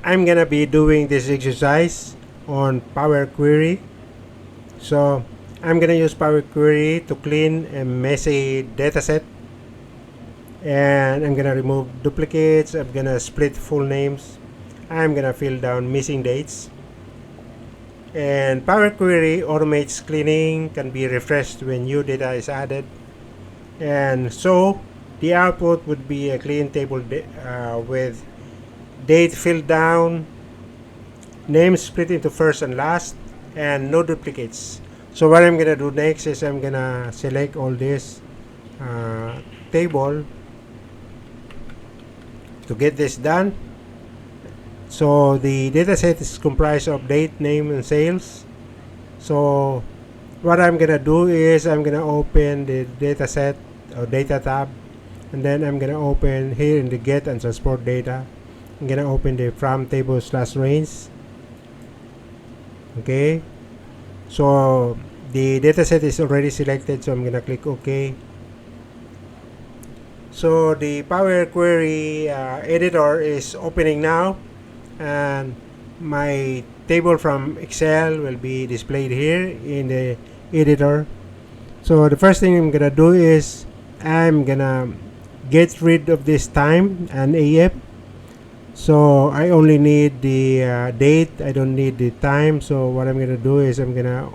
I'm gonna be doing this exercise on Power Query. So I'm gonna use Power Query to clean a messy dataset, and I'm gonna remove duplicates. I'm gonna split full names. I'm gonna fill down missing dates. And Power Query automates cleaning, can be refreshed when new data is added. And so the output would be a clean table with date filled down, names split into first and last, and no duplicates. So what I'm gonna do next is I'm gonna select all this table to get this done. So the dataset is comprised of date, name, and sales. So what I'm gonna do is I'm gonna open the dataset or data tab, and then I'm gonna open here in the get and transport data. I'm gonna open the from table / range. Okay, so the dataset is already selected, so I'm gonna click OK. So the Power Query editor is opening now, and my table from Excel will be displayed here in the editor. So the first thing I'm gonna do is I'm gonna get rid of this time and AM. So I only need the date, I don't need the time. So what I'm gonna do is I'm gonna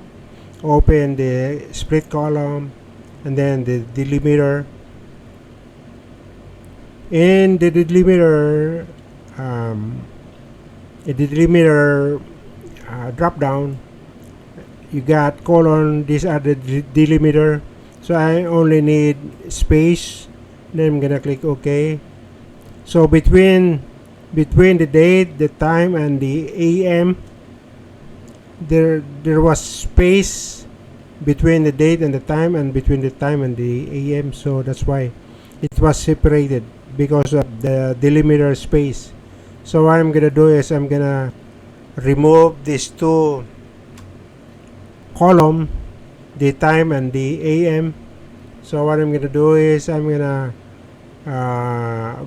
open the split column and then the delimiter. In the delimiter drop down, you got colon, these are the delimiter. So I only need space, then I'm gonna click OK. So between the date, the time, and the AM, there was space between the date and the time, and between the time and the AM. So that's why it was separated, because of the delimiter space. So what I'm gonna do is I'm gonna remove these two column, the time and the AM. So what I'm gonna do is I'm gonna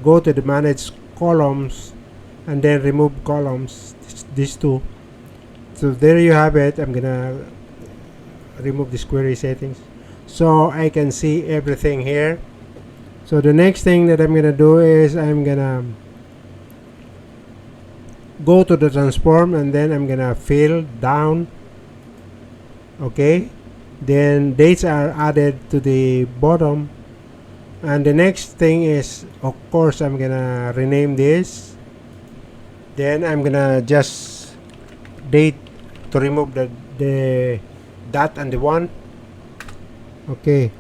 go to the manage columns and then remove columns, these two. So there you have it. I'm gonna remove this query settings so I can see everything here. So the next thing that I'm gonna do is I'm gonna go to the transform, and then I'm gonna fill down. Okay, then dates are added to the bottom, and the next thing is, of course, I'm gonna rename this. Then I'm gonna just date to remove the dot and the 1. Okay,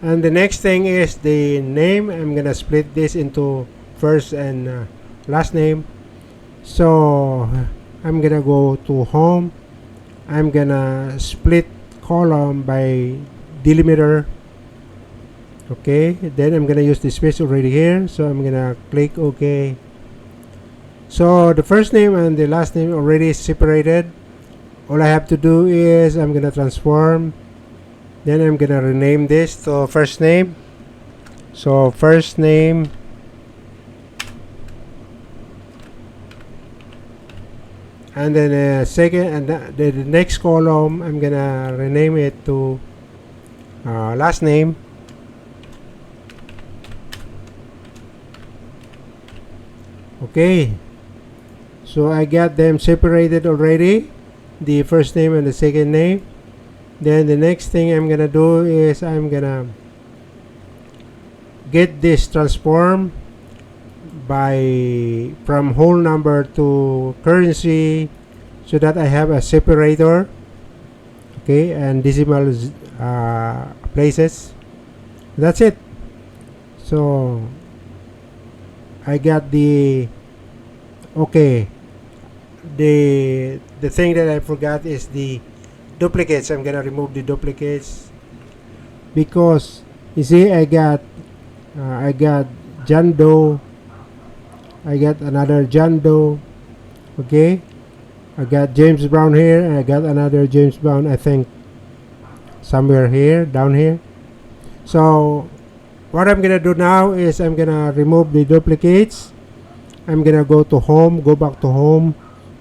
and the next thing is the name. I'm gonna split this into first and last name. So I'm gonna go to home. I'm gonna split column by delimiter. Okay, then I'm gonna use the space already here, so I'm gonna click OK. So the first name and the last name already separated. All I have to do is I'm gonna transform, then I'm gonna rename this to first name. So first name, and then second, and the next column I'm gonna rename it to last name. Okay, so I got them separated already, the first name and the second name. Then the next thing I'm gonna do is I'm gonna get this transform from whole number to currency, so that I have a separator. Okay, and decimal places. That's it. So I got the okay. The thing that I forgot is the duplicates. I'm gonna remove the duplicates, because you see I got John Doe, I got another John Doe. Okay, I got James Brown here, and I got another James Brown, I think somewhere here, down here. So what I'm gonna do now is I'm gonna remove the duplicates, I'm gonna go to home, go back to home,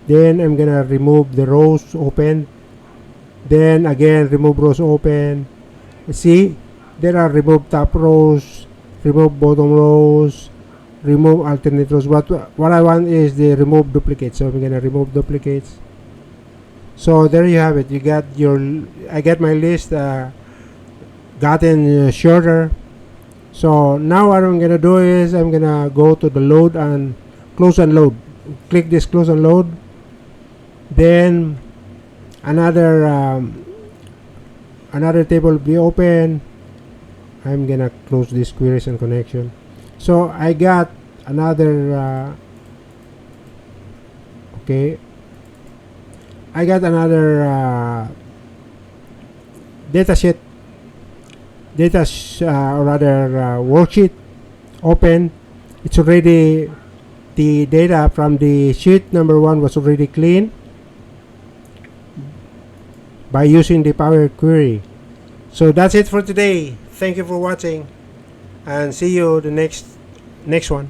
then I'm gonna remove the rows open, then again remove rows open. See, there are remove top rows, remove bottom rows, remove alternate rows. What I want is the remove duplicates, so I'm gonna remove duplicates. So there you have it. You got your, I get my list gotten shorter. So now what I'm gonna do is I'm gonna go to the load and close and load. Click this close and load. Then another table will be open. I'm gonna close this queries and connection. So I got another okay, I got another dataset or rather worksheet open. It's already, the data from the sheet number 1 was already clean by using the Power Query. So that's it for today. Thank you for watching and see you the next one.